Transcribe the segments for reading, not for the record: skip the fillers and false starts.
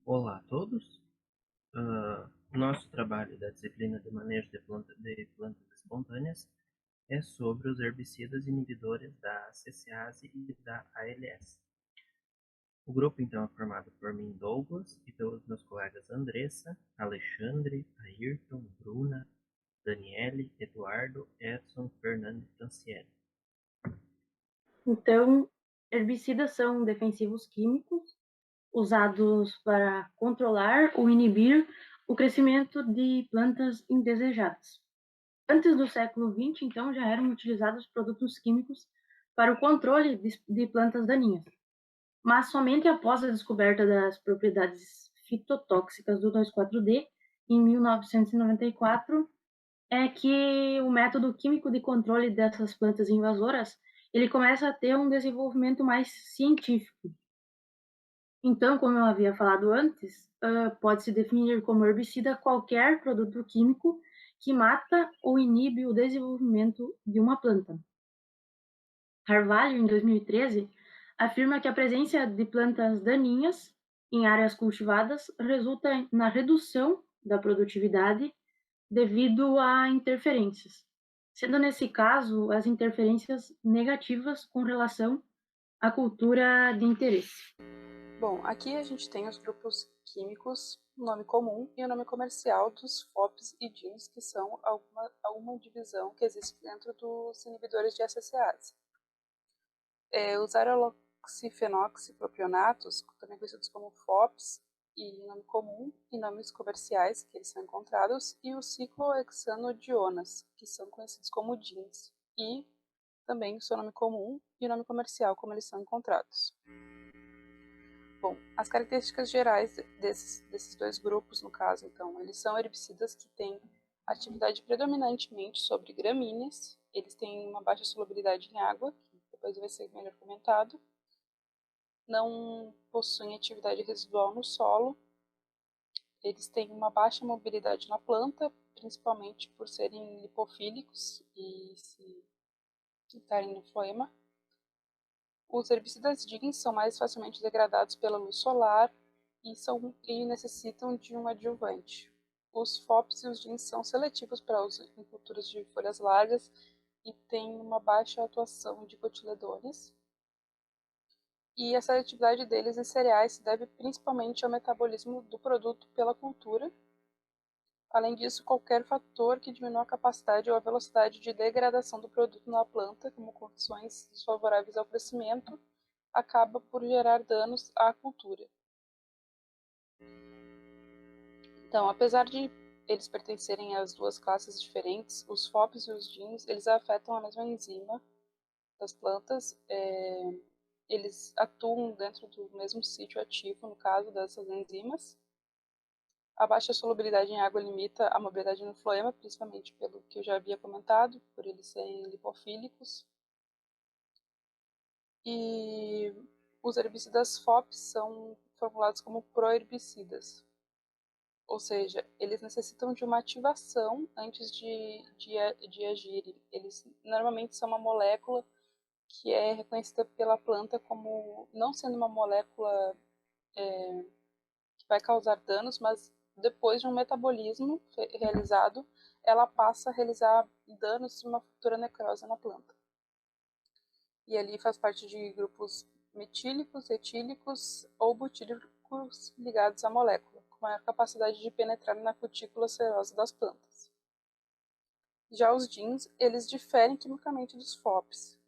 Olá a todos. O nosso trabalho da disciplina de manejo de plantas espontâneas é sobre os herbicidas inibidores da CCase e da ALS. O grupo então é formado por mim, Douglas, e pelos meus colegas Andressa, Alexandre, Ayrton, Bruna, Daniele, Eduardo, Edson, Fernando e Franciele. Então, herbicidas são defensivos químicos usados para controlar ou inibir o crescimento de plantas indesejadas. Antes do século XX, então, já eram utilizados produtos químicos para o controle de plantas daninhas. Mas somente após a descoberta das propriedades fitotóxicas do 2,4-D, em 1994, é que o método químico de controle dessas plantas invasoras ele começa a ter um desenvolvimento mais científico. Então, como eu havia falado antes, pode-se definir como herbicida qualquer produto químico que mata ou inibe o desenvolvimento de uma planta. Carvalho, em 2013, afirma que a presença de plantas daninhas em áreas cultivadas resulta na redução da produtividade devido a interferências, sendo nesse caso as interferências negativas com relação à cultura de interesse. Bom, aqui a gente tem os grupos químicos, o nome comum e o nome comercial dos FOPs e DINs, que são alguma divisão que existe dentro dos inibidores de ACCase. Os areloxifenoxipropionatos, também conhecidos como FOPs, e nome comum e nomes comerciais, que eles são encontrados, e os ciclohexanodionas, que são conhecidos como DINs, e também o seu nome comum e o nome comercial, como eles são encontrados. Bom, as características gerais desses dois grupos, no caso, então, eles são herbicidas que têm atividade predominantemente sobre gramíneas, eles têm uma baixa solubilidade em água, que depois vai ser melhor comentado, não possuem atividade residual no solo, eles têm uma baixa mobilidade na planta, principalmente por serem lipofílicos e se estarem no floema. Os herbicidas DINs são mais facilmente degradados pela luz solar e necessitam de um adjuvante. Os FOPs e os DINs são seletivos para uso em culturas de folhas largas e têm uma baixa atuação de cotiledones. E a seletividade deles em cereais se deve principalmente ao metabolismo do produto pela cultura. Além disso, qualquer fator que diminua a capacidade ou a velocidade de degradação do produto na planta, como condições desfavoráveis ao crescimento, acaba por gerar danos à cultura. Então, apesar de eles pertencerem às duas classes diferentes, os FOPs e os DINs, eles afetam a mesma enzima das plantas, eles atuam dentro do mesmo sítio ativo, no caso dessas enzimas. A baixa solubilidade em água limita a mobilidade no floema, principalmente pelo que eu já havia comentado, por eles serem lipofílicos. E os herbicidas FOPs são formulados como proherbicidas, ou seja, eles necessitam de uma ativação antes de agirem. Eles normalmente são uma molécula que é reconhecida pela planta como não sendo uma molécula que vai causar danos, mas depois de um metabolismo realizado, ela passa a realizar danos de uma futura necrose na planta. E ali faz parte de grupos metílicos, etílicos ou butílicos ligados à molécula, com maior capacidade de penetrar na cutícula serosa das plantas. Já os DINs, eles diferem quimicamente dos FOPs,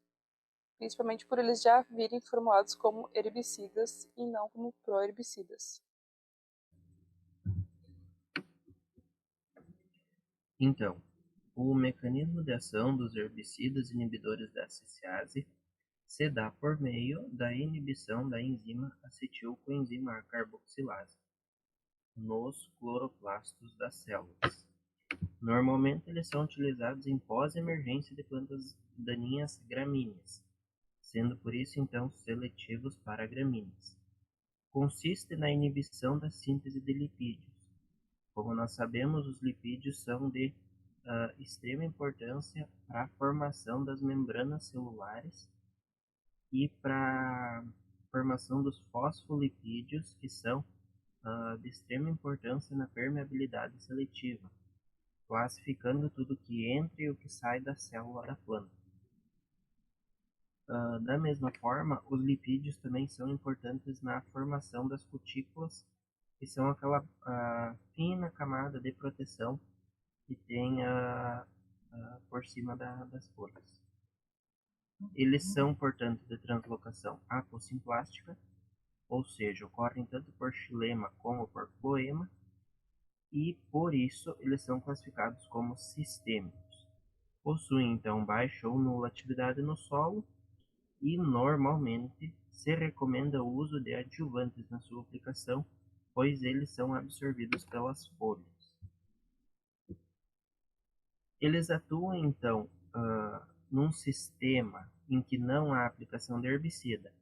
principalmente por eles já virem formulados como herbicidas e não como proherbicidas. Então, o mecanismo de ação dos herbicidas inibidores da CCase se dá por meio da inibição da enzima acetilcoenzima carboxilase nos cloroplastos das células. Normalmente eles são utilizados em pós-emergência de plantas daninhas gramíneas, sendo por isso então seletivos para gramíneas. Consiste na inibição da síntese de lipídios. Como nós sabemos, os lipídios são de extrema importância para a formação das membranas celulares e para a formação dos fosfolipídios, que são de extrema importância na permeabilidade seletiva, classificando tudo que entra e o que sai da célula da planta. Da mesma forma, os lipídios também são importantes na formação das cutículas, que são aquela fina camada de proteção que tem por cima das folhas. Eles são, portanto, de translocação aposimplástica, ou seja, ocorrem tanto por xilema como por floema, e por isso eles são classificados como sistêmicos. Possuem então baixa ou nula atividade no solo e normalmente se recomenda o uso de adjuvantes na sua aplicação, pois eles são absorvidos pelas folhas. Eles atuam então num sistema em que não há aplicação de herbicida.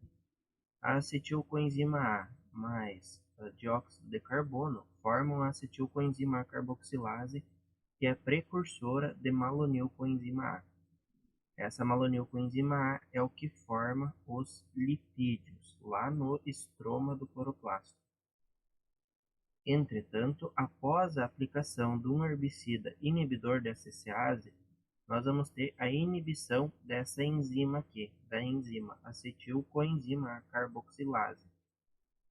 A acetilcoenzima A mais dióxido de carbono formam a acetilcoenzima A carboxilase, que é precursora de malonilcoenzima A. Essa malonilcoenzima A é o que forma os lipídios lá no estroma do cloroplasto. Entretanto, após a aplicação de um herbicida inibidor de ACCase, nós vamos ter a inibição dessa enzima aqui, da enzima acetilcoenzima A carboxilase,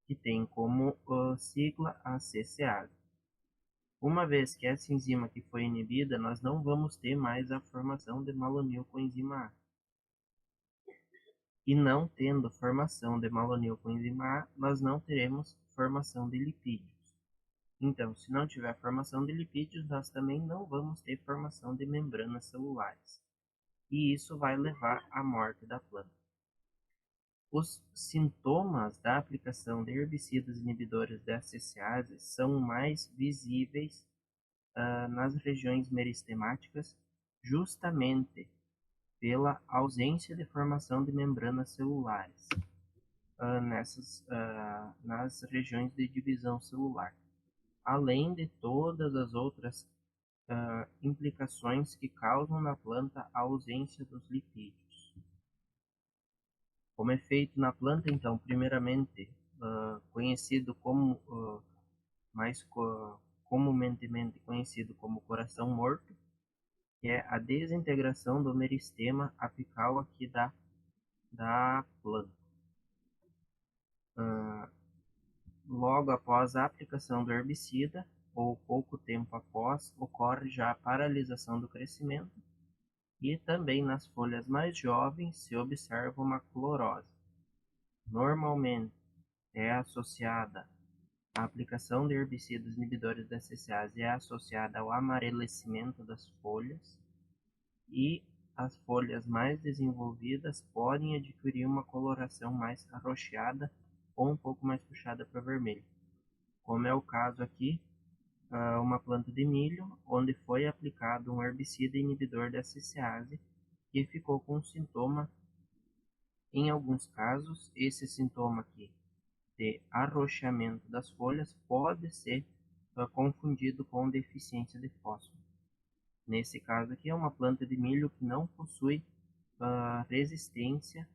que tem como sigla ACCase. Uma vez que essa enzima aqui foi inibida, nós não vamos ter mais a formação de malonilcoenzima A. E não tendo formação de malonilcoenzima A, nós não teremos formação de lipídios. Então, se não tiver formação de lipídios, nós também não vamos ter formação de membranas celulares. E isso vai levar à morte da planta. Os sintomas da aplicação de herbicidas inibidores da ACCase são mais visíveis nas regiões meristemáticas, justamente pela ausência de formação de membranas celulares nas regiões de divisão celular, além de todas as outras implicações que causam na planta a ausência dos lipídios. Como efeito na planta, então, primeiramente conhecido como comumente conhecido como coração morto, que é a desintegração do meristema apical aqui da planta. Logo após a aplicação do herbicida, ou pouco tempo após, ocorre já a paralisação do crescimento, e também nas folhas mais jovens se observa uma clorose. Normalmente é associada a aplicação de herbicidas inibidores da ACCase é associada ao amarelecimento das folhas, e as folhas mais desenvolvidas podem adquirir uma coloração mais arroxeada ou um pouco mais puxada para vermelho, como é o caso aqui, uma planta de milho, onde foi aplicado um herbicida inibidor da ACCase, que ficou com um sintoma, em alguns casos, esse sintoma aqui de arroxeamento das folhas pode ser confundido com deficiência de fósforo. Nesse caso aqui é uma planta de milho que não possui resistência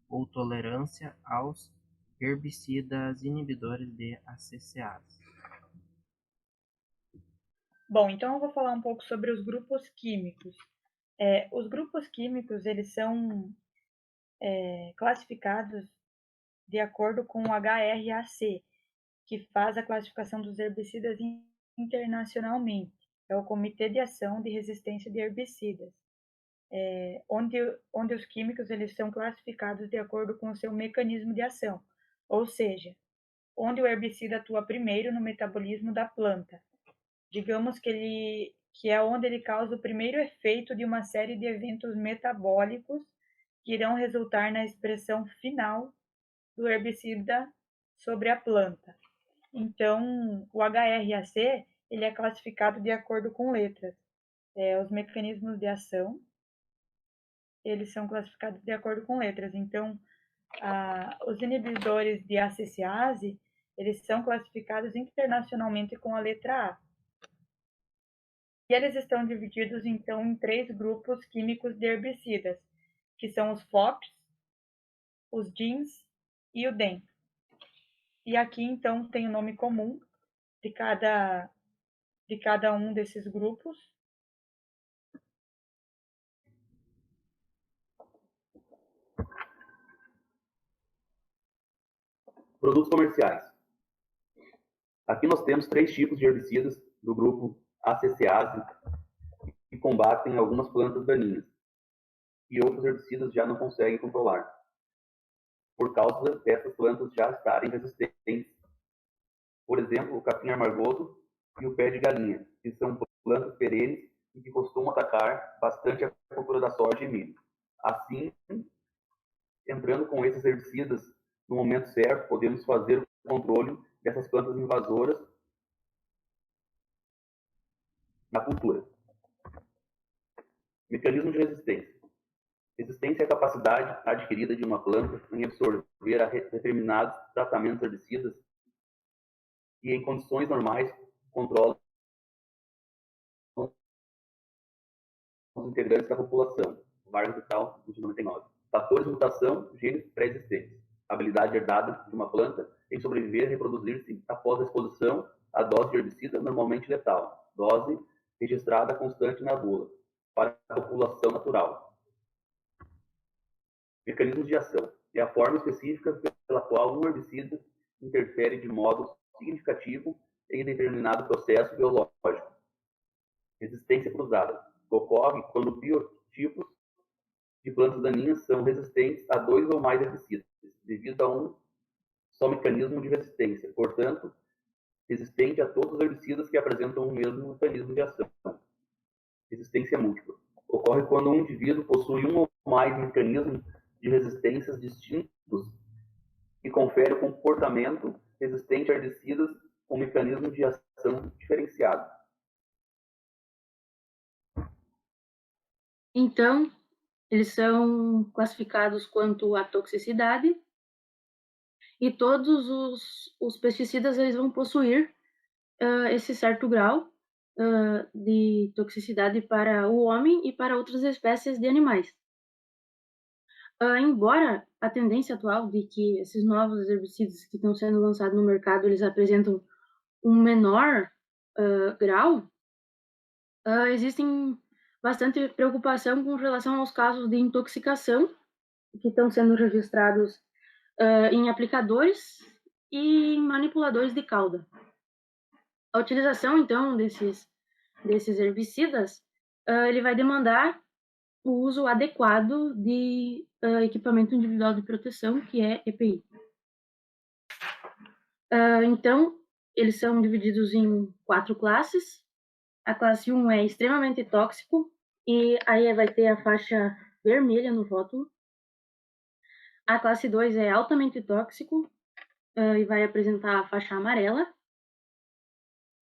ou tolerância aos herbicidas inibidores de ACCase. Bom, então eu vou falar um pouco sobre os grupos químicos. Os grupos químicos, eles são classificados de acordo com o HRAC, que faz a classificação dos herbicidas internacionalmente. É o Comitê de Ação de Resistência de Herbicidas, onde os químicos eles são classificados de acordo com o seu mecanismo de ação, ou seja, onde o herbicida atua primeiro no metabolismo da planta. Digamos que é onde ele causa o primeiro efeito de uma série de eventos metabólicos que irão resultar na expressão final do herbicida sobre a planta. Então, o HRAC ele é classificado de acordo com letras. Os mecanismos de ação eles são classificados de acordo com letras. Então, os inibidores de ACCase eles são classificados internacionalmente com a letra A. E eles estão divididos, então, em 3 grupos químicos de herbicidas, que são os FOPs, os DINs e o DEN. E aqui, então, tem o nome comum, de cada um desses grupos. Produtos comerciais. Aqui nós temos 3 tipos de herbicidas do grupo Aceaceae que combatem algumas plantas daninhas e outros herbicidas já não conseguem controlar, por causa dessas plantas já estarem resistentes. Por exemplo, o capim amargoso e o pé de galinha, que são plantas perenes e que costumam atacar bastante a cultura da soja e milho. Assim, entrando com esses herbicidas no momento certo, podemos fazer o controle dessas plantas invasoras na cultura. Mecanismo de resistência. Resistência é a capacidade adquirida de uma planta em absorver a determinados tratamentos herbicidas que, em condições normais, controlam os integrantes da população. Vargas et al., 1999. Fatores de mutação, genes pré-existentes. Habilidade herdada de uma planta em sobreviver e reproduzir-se após a exposição à dose de herbicida normalmente letal. Dose registrada constante na bula, para a população natural. Mecanismos de ação. É a forma específica pela qual um herbicida interfere de modo significativo em determinado processo biológico. Resistência cruzada. Ocorre quando biotipos de plantas daninhas são resistentes a 2 ou mais herbicidas, devido a um só mecanismo de resistência, portanto, resistente a todos os herbicidas que apresentam o mesmo mecanismo de ação. Resistência múltipla. Ocorre quando um indivíduo possui um ou mais mecanismos de resistências distintos e confere o comportamento resistente a herbicidas com mecanismo de ação diferenciado. Então, eles são classificados quanto à toxicidade e todos os pesticidas eles vão possuir esse certo grau de toxicidade para o homem e para outras espécies de animais. Embora a tendência atual de que esses novos herbicidas que estão sendo lançados no mercado eles apresentam um menor grau, existem bastante preocupação com relação aos casos de intoxicação que estão sendo registrados em aplicadores e em manipuladores de cauda. A utilização, então, desses herbicidas, ele vai demandar o uso adequado de equipamento individual de proteção, que é EPI. Então, eles são divididos em 4 classes. A classe 1 é extremamente tóxico, e aí vai ter a faixa vermelha no rótulo. A classe 2 é altamente tóxico, e vai apresentar a faixa amarela.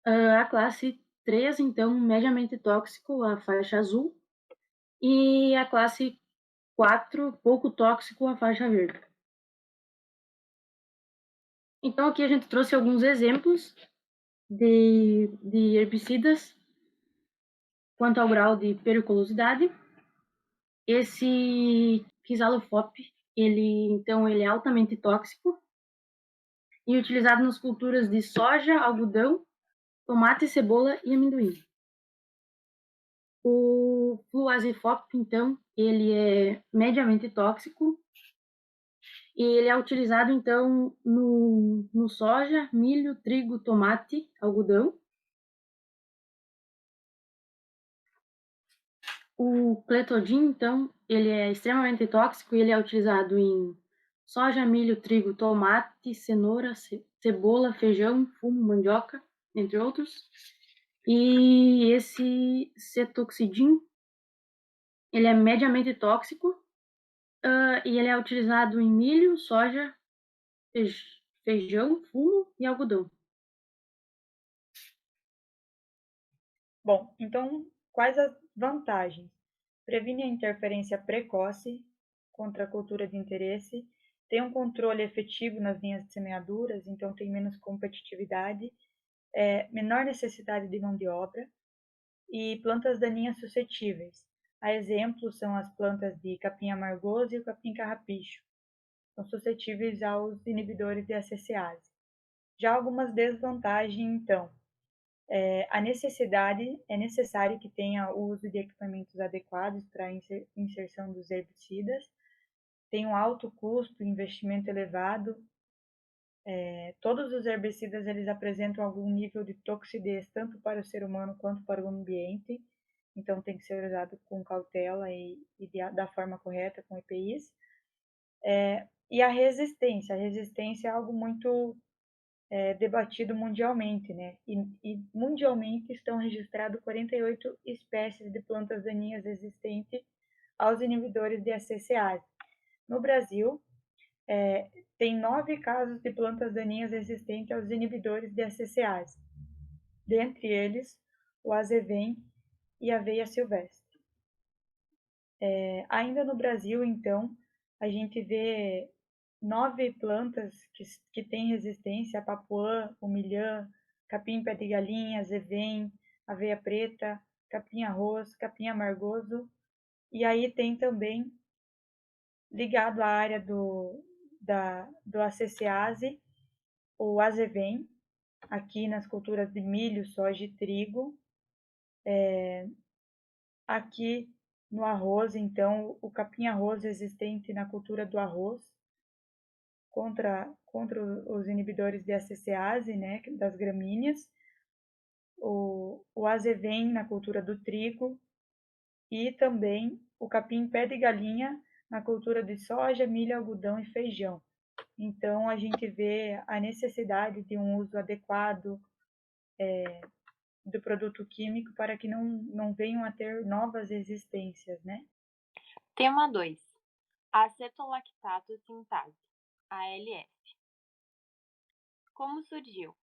A classe 3, então, mediamente tóxico, a faixa azul. E a classe 4, pouco tóxico, a faixa verde. Então, aqui a gente trouxe alguns exemplos de herbicidas quanto ao grau de periculosidade. Esse Quisalofop, ele é altamente tóxico e utilizado nas culturas de soja, algodão, tomate, cebola e amendoim. O Fluazifop, então, ele é mediamente tóxico e ele é utilizado, então, no soja, milho, trigo, tomate, algodão. O Clethodim, então, ele é extremamente tóxico e ele é utilizado em soja, milho, trigo, tomate, cenoura, cebola, feijão, fumo, mandioca, entre outros. E esse Cetoxidin, ele é mediamente tóxico e ele é utilizado em milho, soja, feijão, fumo e algodão. Bom, então, quais as vantagens? Previne a interferência precoce contra a cultura de interesse, tem um controle efetivo nas linhas de semeaduras, então tem menos competitividade, menor necessidade de mão de obra e plantas daninhas suscetíveis. A exemplo são as plantas de capim amargoso e o capim carrapicho, são suscetíveis aos inibidores de aceacease. Já algumas desvantagens, então. É necessário que tenha o uso de equipamentos adequados para a inserção dos herbicidas, tem um alto custo, investimento elevado. Todos os herbicidas eles apresentam algum nível de toxidez, tanto para o ser humano quanto para o ambiente, então tem que ser usado com cautela e da forma correta, com EPIs. E a resistência é algo muito debatido mundialmente, né? E mundialmente estão registradas 48 espécies de plantas daninhas resistentes aos inibidores de ACCase. No Brasil, tem 9 casos de plantas daninhas resistentes aos inibidores de ACCase, dentre eles o azevém e a aveia silvestre. Ainda no Brasil, então, a gente vê 9 plantas que têm resistência: a papuã, o milhã, capim-pé de galinha, azevém, aveia preta, capim-arroz, capim amargoso. E aí tem também, ligado à área do ACCase, o azevém, aqui nas culturas de milho, soja e trigo. Aqui no arroz, então, o capim-arroz resistente na cultura do arroz contra os inibidores de ACCase, né, das gramíneas. O azevém na cultura do trigo e também o capim-pé de galinha na cultura de soja, milho, algodão e feijão. Então, a gente vê a necessidade de um uso adequado do produto químico para que não venham a ter novas resistências, né? Tema 2. Acetolactato sintase, ALS. Como surgiu?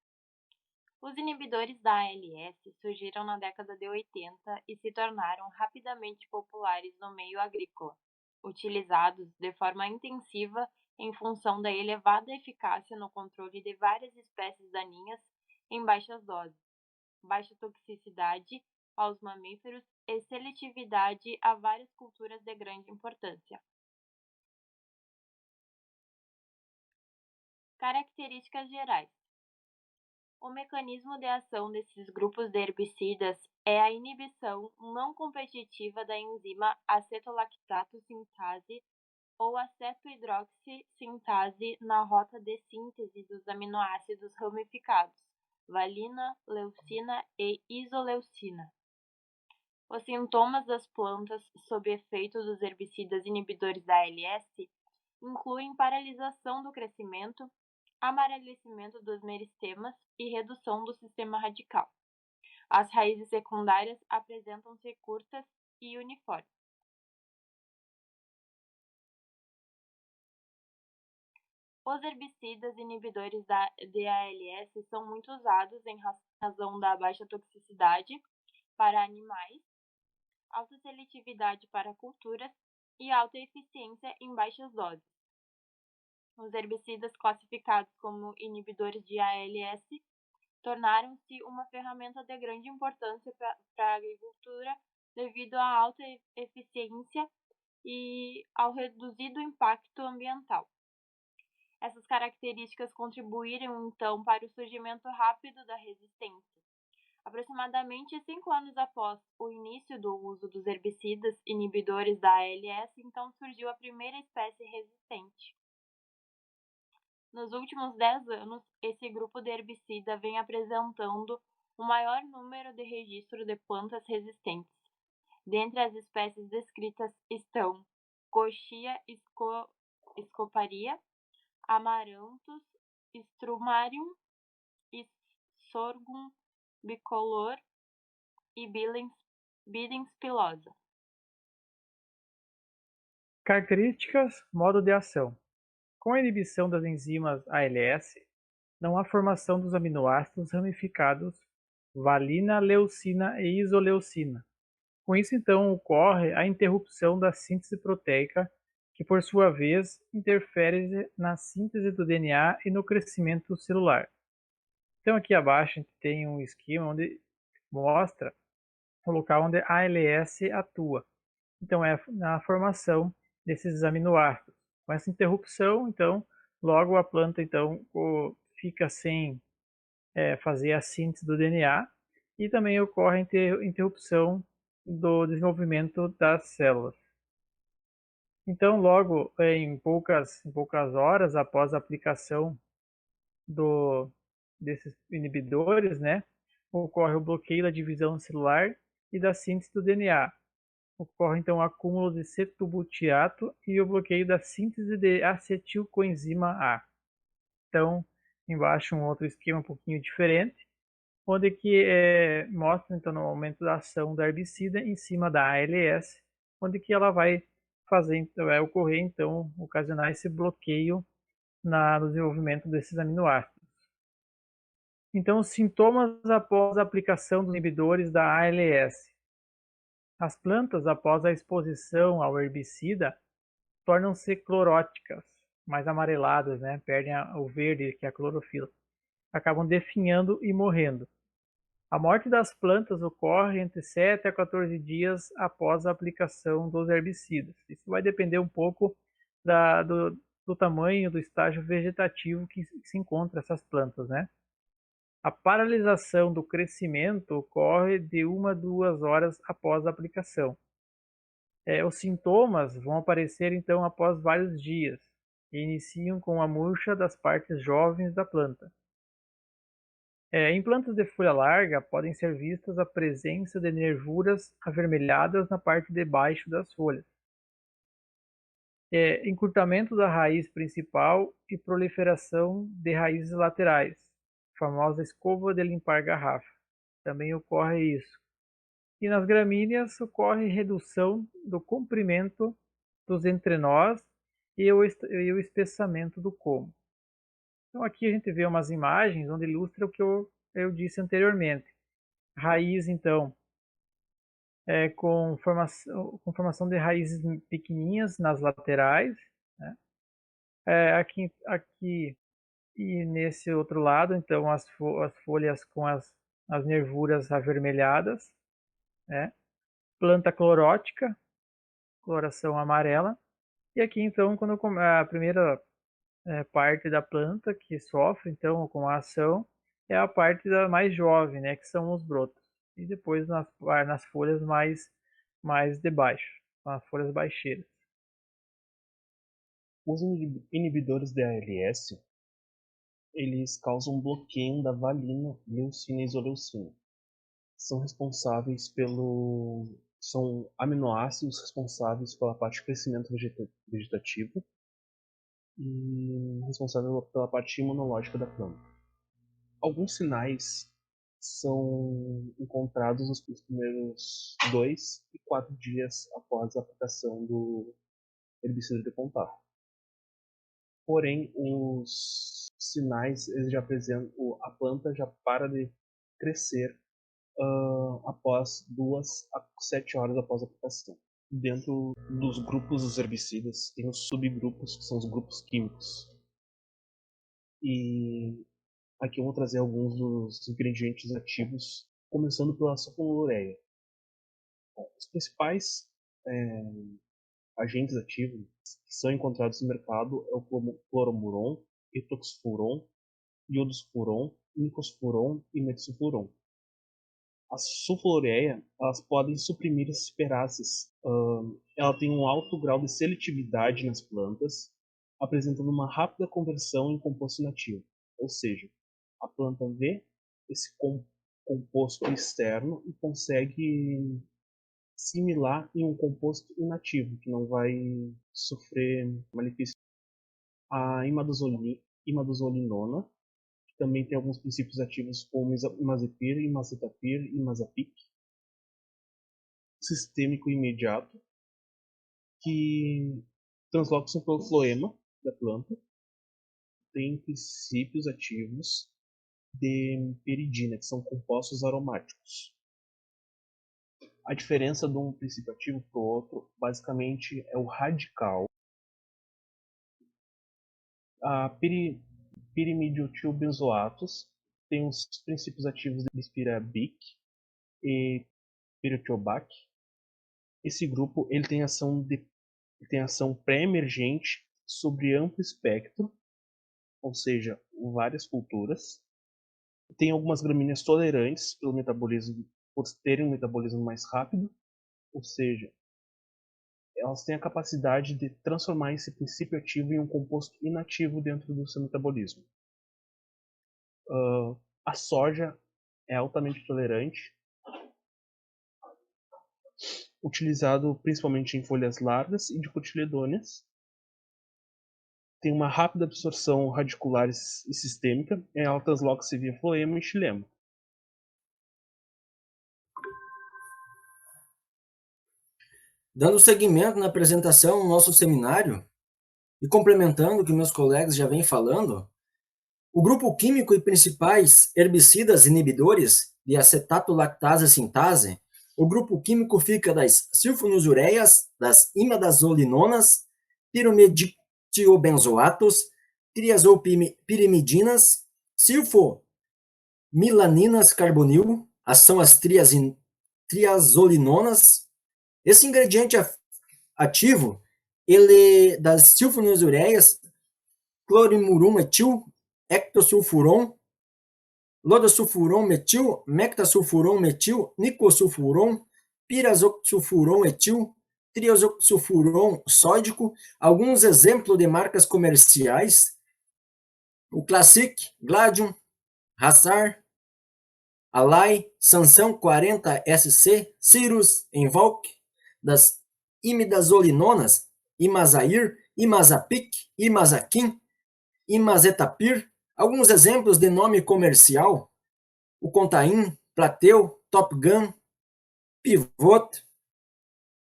Os inibidores da ALS surgiram na década de 80 e se tornaram rapidamente populares no meio agrícola, utilizados de forma intensiva em função da elevada eficácia no controle de várias espécies daninhas em baixas doses, baixa toxicidade aos mamíferos e seletividade a várias culturas de grande importância. Características gerais. O mecanismo de ação desses grupos de herbicidas é a inibição não competitiva da enzima acetolactato sintase ou acetohidroxi-sintase na rota de síntese dos aminoácidos ramificados, valina, leucina e isoleucina. Os sintomas das plantas sob efeito dos herbicidas inibidores da ALS incluem paralisação do crescimento, amarelecimento dos meristemas e redução do sistema radical. As raízes secundárias apresentam-se curtas e uniformes. Os herbicidas inibidores de ALS são muito usados em razão da baixa toxicidade para animais, alta seletividade para culturas e alta eficiência em baixas doses. Os herbicidas classificados como inibidores de ALS tornaram-se uma ferramenta de grande importância para a agricultura devido à alta eficiência e ao reduzido impacto ambiental. Essas características contribuíram, então, para o surgimento rápido da resistência. Aproximadamente 5 anos após o início do uso dos herbicidas inibidores da ALS, então surgiu a primeira espécie resistente. Nos últimos 10 anos, esse grupo de herbicida vem apresentando o maior número de registros de plantas resistentes. Dentre as espécies descritas estão Cochia scoparia, Amaranthus strumarium, Sorghum bicolor e Bidens pilosa. Características, modo de ação. Com a inibição das enzimas ALS, não há formação dos aminoácidos ramificados valina, leucina e isoleucina. Com isso, então, ocorre a interrupção da síntese proteica, que, por sua vez, interfere na síntese do DNA e no crescimento celular. Então, aqui abaixo, a gente tem um esquema onde mostra o local onde a ALS atua. Então, é na formação desses aminoácidos. Com essa interrupção, então, logo a planta então fica sem fazer a síntese do DNA e também ocorre a interrupção do desenvolvimento das células. Então, logo em poucas horas após a aplicação desses inibidores, né, ocorre o bloqueio da divisão celular e da síntese do DNA. Ocorre então o acúmulo de cetobutiato e o bloqueio da síntese de acetilcoenzima A. Então, embaixo um outro esquema um pouquinho diferente, onde que mostra então no aumento da ação da herbicida em cima da ALS, onde que ela vai vai ocorrer então, ocasionar esse bloqueio no desenvolvimento desses aminoácidos. Então, os sintomas após a aplicação dos inibidores da ALS. As plantas, após a exposição ao herbicida, tornam-se cloróticas, mais amareladas, né? Perdem o verde, que é a clorofila. Acabam definhando e morrendo. A morte das plantas ocorre entre 7 a 14 dias após a aplicação dos herbicidas. Isso vai depender um pouco do tamanho, do estágio vegetativo que se encontra essas plantas, né? A paralisação do crescimento ocorre de 1 a 2 horas após a aplicação. Os sintomas vão aparecer então após vários dias e iniciam com a murcha das partes jovens da planta. Em plantas de folha larga, podem ser vistas a presença de nervuras avermelhadas na parte de baixo das folhas. Encurtamento da raiz principal e proliferação de raízes laterais, famosa escova de limpar garrafa. Também ocorre isso. E nas gramíneas ocorre redução do comprimento dos entrenós e o espessamento do como. Então aqui a gente vê umas imagens onde ilustra o que eu disse anteriormente. Raiz, então, com formação de raízes pequenininhas nas laterais, né? Aqui e nesse outro lado, então, as folhas com as nervuras avermelhadas, né? Planta clorótica, coloração amarela. E aqui, então, quando a primeira parte da planta que sofre então com a ação é a parte mais jovem, né, que são os brotos, e depois nas folhas mais de baixo, nas folhas baixeiras. Os inibidores da ALS, eles causam bloqueio da valina, leucina e isoleucina. São aminoácidos responsáveis pela parte de crescimento vegetativo e responsável pela parte imunológica da planta. Alguns sinais são encontrados nos primeiros 2 e 4 dias após a aplicação do herbicida de contato. Porém, os sinais eles já apresentam, a planta já para de crescer após 2 a 7 horas após a aplicação. Dentro dos grupos dos herbicidas, tem os subgrupos, que são os grupos químicos. E aqui eu vou trazer alguns dos ingredientes ativos, começando pela sulfonylureia. Os principais agentes ativos que são encontrados no mercado é o cloromuron, etoxfuron, iodofuron, nicofuron e metsulfuron. A sulfonylureia, elas podem suprimir as esperases. Ela tem um alto grau de seletividade nas plantas, apresentando uma rápida conversão em composto inativo. Ou seja, a planta vê esse composto externo e consegue similar em um composto inativo, que não vai sofrer malefício. A imadozolinona, que também tem alguns princípios ativos como imazepir, imacetapir e imazapic. Sistêmico imediato, que transloca-se pelo floema da planta. Tem princípios ativos de peridina, que são compostos aromáticos. A diferença de um princípio ativo para o outro, basicamente, é o radical. A pirimidiotilbenzoatos tem os princípios ativos de Spirabic e Pirotiobac. Esse grupo ele tem ação pré-emergente sobre amplo espectro, ou seja, várias culturas. Tem algumas gramíneas tolerantes pelo metabolismo, por terem um metabolismo mais rápido, ou seja, elas têm a capacidade de transformar esse princípio ativo em um composto inativo dentro do seu metabolismo. A soja é altamente tolerante, utilizado principalmente em folhas largas e dicotiledôneas. Tem uma rápida absorção radicular e sistêmica, em altas locus via floema e xilema. Dando seguimento na apresentação ao nosso seminário, e complementando o que meus colegas já vêm falando, o grupo químico e principais herbicidas inibidores de acetato lactase sintase, o grupo químico fica das sulfonilureias, das imidazolinonas, piromeditiobenzoatos, triazopirimidinas, sulfomilaninas carbonil, são as triazolinonas. Esse ingrediente ativo, ele das sulfonilureias, clorimurum metil, ectosulfuron, lodosulfuron metil, mectasulfuron metil, nicosulfuron, pirazosulfuron etil, triosulfuron sódico. Alguns exemplos de marcas comerciais: o Classic, Gladium, Rassar, Alai, Sansão 40SC, Cirrus, Envolk, das imidazolinonas, Imazair, Imazapic, Imazaquim, Imazetapir. Alguns exemplos de nome comercial: o Contain, Plateu, Top Gun, Pivot,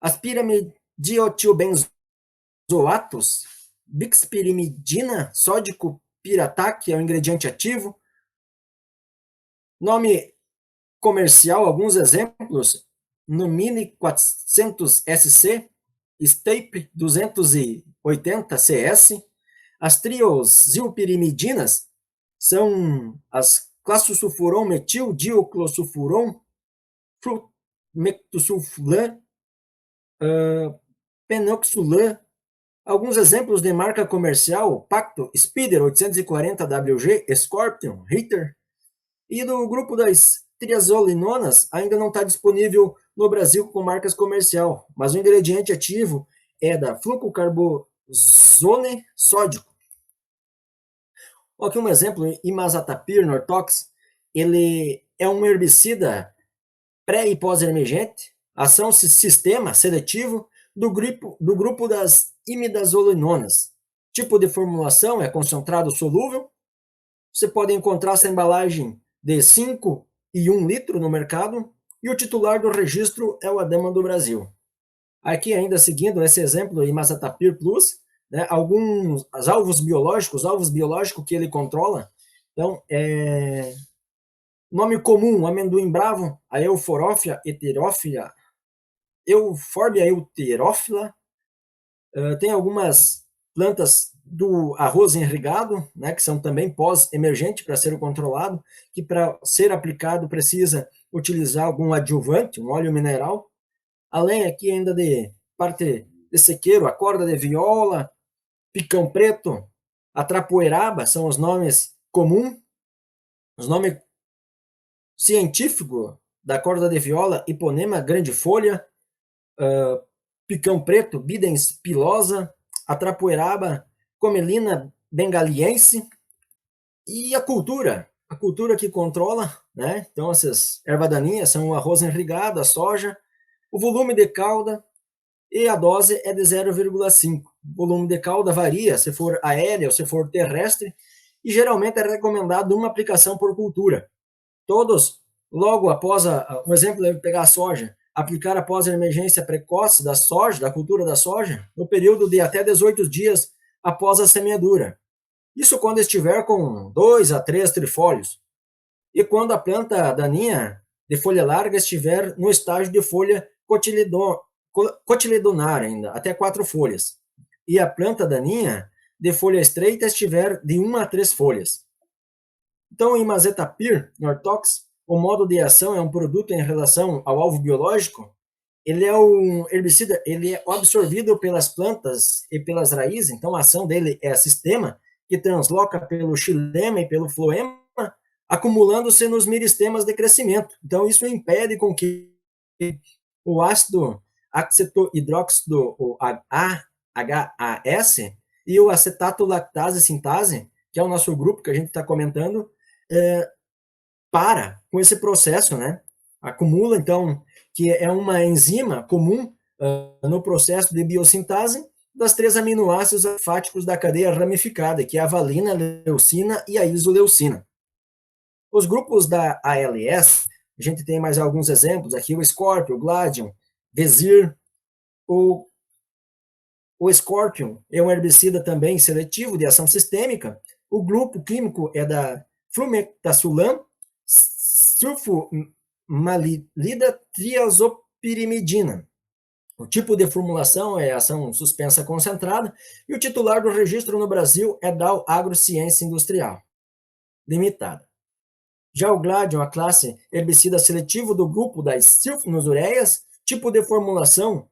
as piramidiotilbenzoatos, bixpirimidina, sódico piratac é o ingrediente ativo. Nome comercial, alguns exemplos: Numini 400SC, Stape 280CS. As triozilpirimidinas são as classulfuron metil, dioclosulfuron, flumectosulfulan, penoxulan. Alguns exemplos de marca comercial: Pacto, Speeder 840WG, Scorpion, Ritter. E do grupo das triazolinonas ainda não está disponível no Brasil com marcas comercial, mas o ingrediente ativo é da flucocarbosone sódico. Aqui um exemplo: Imazatapir Nortox, ele é um herbicida pré e pós-emergente, ação sistema seletivo do grupo das imidazolinonas. Tipo de formulação é concentrado solúvel. Você pode encontrar essa embalagem de 5 e 1 litro no mercado, e o titular do registro é o Adama do Brasil. Aqui ainda seguindo esse exemplo, Imazatapir Plus, né, alguns alvos biológicos que ele controla. Então, nome comum: amendoim bravo, a Euphorbia heterófila. Tem algumas plantas do arroz irrigado, né, que são também pós-emergente para ser controlado, que para ser aplicado precisa utilizar algum adjuvante, um óleo mineral. Além aqui ainda de parte de sequeiro, a corda de viola, picão preto, a trapoeraba, são os nomes comuns. Os nomes científicos da corda de viola: Hiponema grande folha, picão preto, Bidens pilosa, a trapoeraba, Comelina bengaliense. E a cultura que controla, né? Então essas ervas daninhas são o arroz irrigado, a soja, o volume de cauda, e a dose é de 0,5. O volume de cauda varia se for aérea ou se for terrestre, e geralmente é recomendado uma aplicação por cultura. Todos, logo após, um exemplo é pegar a soja, aplicar após a emergência precoce da soja, da cultura da soja, no período de até 18 dias após a semeadura. Isso quando estiver com 2 a 3 trifólios. E quando a planta daninha de folha larga estiver no estágio de folha cotiledonar ainda, até 4 folhas. E a planta daninha de folha estreita estiver de 1 a 3 folhas. Então, o Imazatapir Nortox, o modo de ação é um produto em relação ao alvo biológico. Ele é um herbicida, ele é absorvido pelas plantas e pelas raízes, então a ação dele é sistema, que transloca pelo xilema e pelo floema acumulando-se nos meristemas de crescimento. Então, isso impede com que o ácido acetohidróxido, o AHAS, e o acetato lactase sintase, que é o nosso grupo que a gente está comentando, para com esse processo, né? Acumula, então, que é uma enzima comum no processo de biossintase das 3 aminoácidos alfáticos da cadeia ramificada, que é a valina, a leucina e a isoleucina. Os grupos da ALS, a gente tem mais alguns exemplos aqui, o Scorpion, o Gladion, Vezir. O Scorpion é um herbicida também seletivo de ação sistêmica. O grupo químico é da flumetazulam, sulfomalida triazopirimidina. O tipo de formulação é ação suspensa concentrada e o titular do registro no Brasil é Dow Agrociência Industrial Limitada. Já o Gladion, a classe herbicida seletivo do grupo das sulfonilureias, tipo de formulação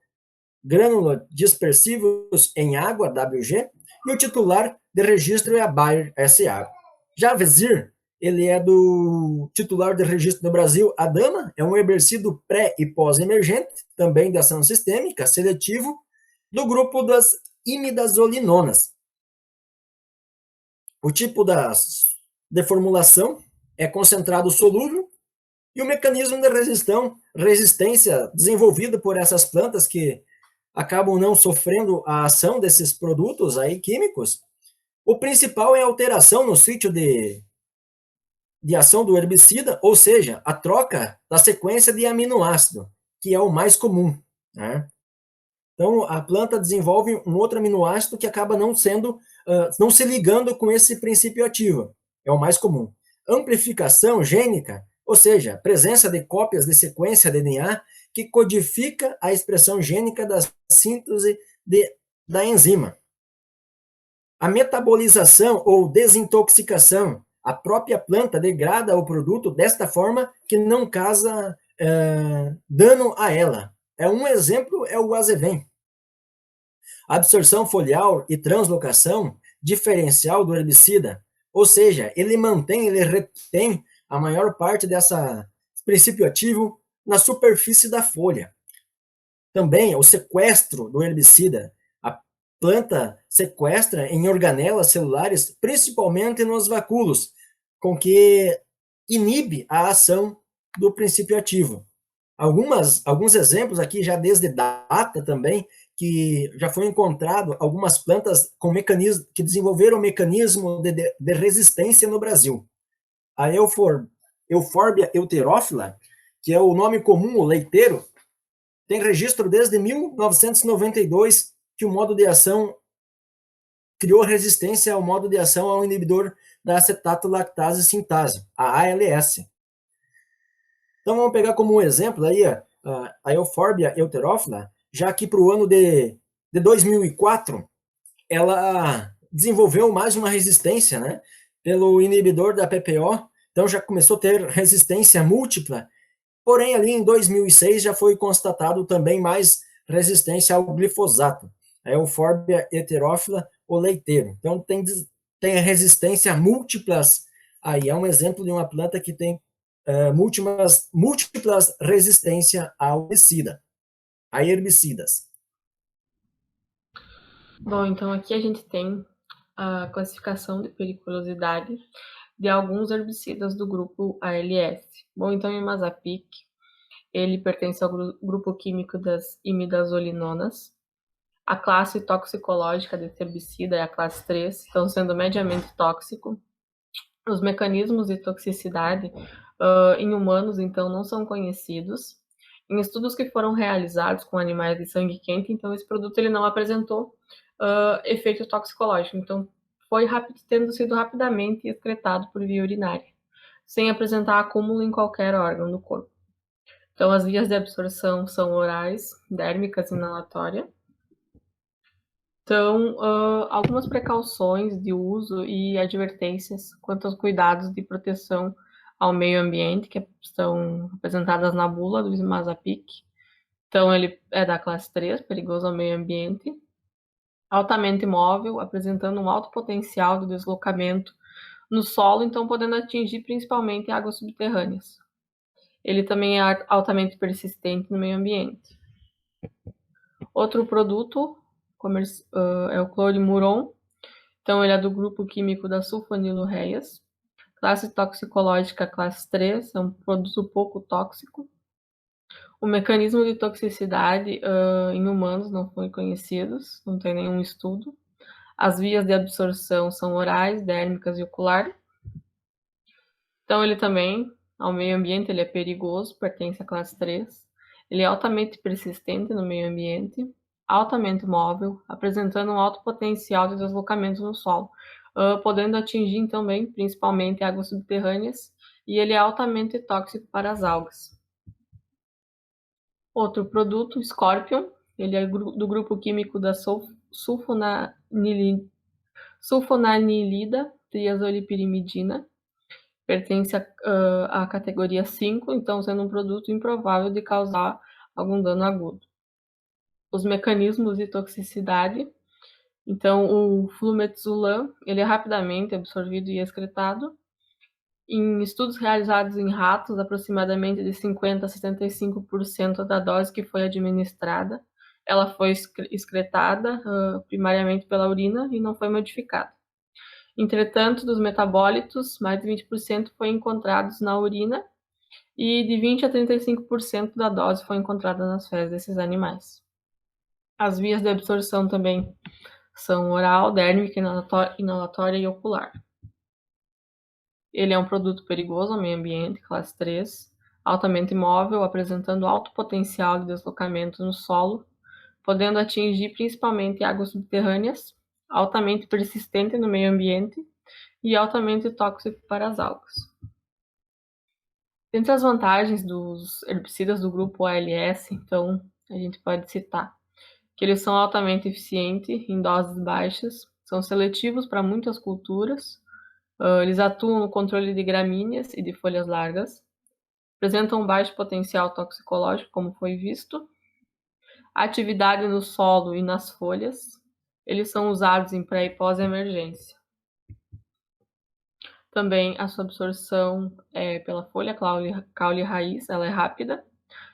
grânulos dispersivos em água, WG, e o titular de registro é a Bayer SA. Já a Vezir, ele é do titular de registro no Brasil, a Dama, é um herbicida pré e pós-emergente, também de ação sistêmica, seletivo, do grupo das imidazolinonas. O tipo de formulação é concentrado solúvel e o mecanismo de resistência desenvolvido por essas plantas que acabam não sofrendo a ação desses produtos aí químicos, o principal é a alteração no sítio de ação do herbicida, ou seja, a troca da sequência de aminoácido, que é o mais comum, né? Então, a planta desenvolve um outro aminoácido que acaba não se ligando com esse princípio ativo, é o mais comum. Amplificação gênica, ou seja, presença de cópias de sequência DNA que codifica a expressão gênica da síntese da enzima. A metabolização ou desintoxicação, a própria planta degrada o produto desta forma que não causa dano a ela. Um exemplo é o azevém. A absorção foliar e translocação diferencial do herbicida, ou seja, ele retém a maior parte desse princípio ativo na superfície da folha. Também o sequestro do herbicida. A planta sequestra em organelas celulares, principalmente nos vacúolos, com que inibe a ação do princípio ativo. Alguns exemplos aqui já desde data também, que já foi encontrado algumas plantas com mecanismo, que desenvolveram um mecanismo de resistência no Brasil. A Euphorbia euterófila, que é o nome comum, o leiteiro, tem registro desde 1992 que o modo de ação criou resistência ao modo de ação ao inibidor da acetato lactase sintase, a ALS. Então vamos pegar como um exemplo aí a Euphorbia euterófila, já que para o ano de 2004 ela desenvolveu mais uma resistência, né, pelo inibidor da PPO, então já começou a ter resistência múltipla. Porém, ali em 2006 já foi constatado também mais resistência ao glifosato, a Euphorbia heterófila, o leiteiro. Então, tem resistência múltiplas, aí é um exemplo de uma planta que tem múltiplas resistência ao herbicida, a herbicidas. Bom, então aqui a gente tem a classificação de periculosidade de alguns herbicidas do grupo ALS. Bom, então o imazapic, ele pertence ao grupo químico das imidazolinonas. A classe toxicológica desse herbicida é a classe 3, então sendo mediamente tóxico. Os mecanismos de toxicidade em humanos, então, não são conhecidos. Em estudos que foram realizados com animais de sangue quente, então, esse produto ele não apresentou efeito toxicológico. Então, foi tendo sido rapidamente excretado por via urinária, sem apresentar acúmulo em qualquer órgão do corpo. Então, as vias de absorção são orais, dérmicas e inalatória. Então, algumas precauções de uso e advertências quanto aos cuidados de proteção ao meio ambiente, que estão apresentadas na bula do imazapic. Então, ele é da classe 3, perigoso ao meio ambiente. Altamente móvel, apresentando um alto potencial de deslocamento no solo, então podendo atingir principalmente águas subterrâneas. Ele também é altamente persistente no meio ambiente. Outro produto é o clorimuron. Então, ele é do grupo químico das sulfonilureias. Classe toxicológica classe 3, é um produto pouco tóxico. O mecanismo de toxicidade em humanos não foi conhecido, não tem nenhum estudo. As vias de absorção são orais, dérmicas e ocular. Então, ele também, ao meio ambiente, ele é perigoso, pertence à classe 3. Ele é altamente persistente no meio ambiente, altamente móvel, apresentando um alto potencial de deslocamento no solo, podendo atingir também, principalmente, águas subterrâneas, e ele é altamente tóxico para as algas. Outro produto, Scorpion, ele é do grupo químico da sulfonanilida triazolipirimidina, pertence à categoria 5, então sendo um produto improvável de causar algum dano agudo. Os mecanismos de toxicidade, então o flumetzulam, ele é rapidamente absorvido e excretado. Em estudos realizados em ratos, aproximadamente de 50% a 75% da dose que foi administrada, ela foi excretada primariamente pela urina e não foi modificada. Entretanto, dos metabólitos, mais de 20% foi encontrados na urina e de 20% a 35% da dose foi encontrada nas fezes desses animais. As vias de absorção também são oral, dérmica, inalatória e ocular. Ele é um produto perigoso ao meio ambiente, classe 3, altamente móvel, apresentando alto potencial de deslocamento no solo, podendo atingir principalmente águas subterrâneas, altamente persistente no meio ambiente e altamente tóxico para as algas. Dentre as vantagens dos herbicidas do grupo ALS, então, a gente pode citar que eles são altamente eficientes em doses baixas, são seletivos para muitas culturas, eles atuam no controle de gramíneas e de folhas largas, apresentam baixo potencial toxicológico, como foi visto, atividade no solo e nas folhas, eles são usados em pré e pós-emergência. Também a sua absorção pela folha, caule e raiz, ela é rápida.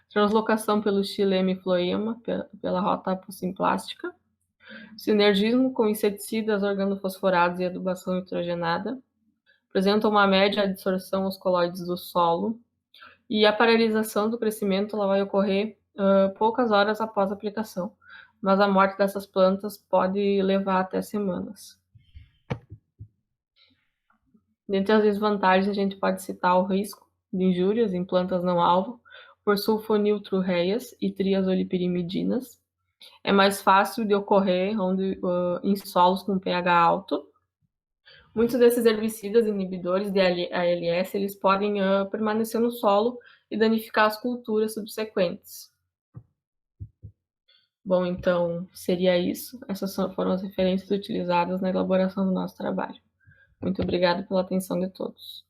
Translocação pelo xilema e floema, pela rota aposimplástica. Sinergismo com inseticidas organofosforados e adubação nitrogenada. Apresentam uma média absorção aos coloides do solo. E a paralisação do crescimento ela vai ocorrer poucas horas após a aplicação, mas a morte dessas plantas pode levar até semanas. Dentre as desvantagens, a gente pode citar o risco de injúrias em plantas não-alvo por sulfoniltrureias e triazolipirimidinas. É mais fácil de ocorrer em solos com pH alto. Muitos desses herbicidas inibidores de ALS, eles podem permanecer no solo e danificar as culturas subsequentes. Bom, então, seria isso. Essas foram as referências utilizadas na elaboração do nosso trabalho. Muito obrigada pela atenção de todos.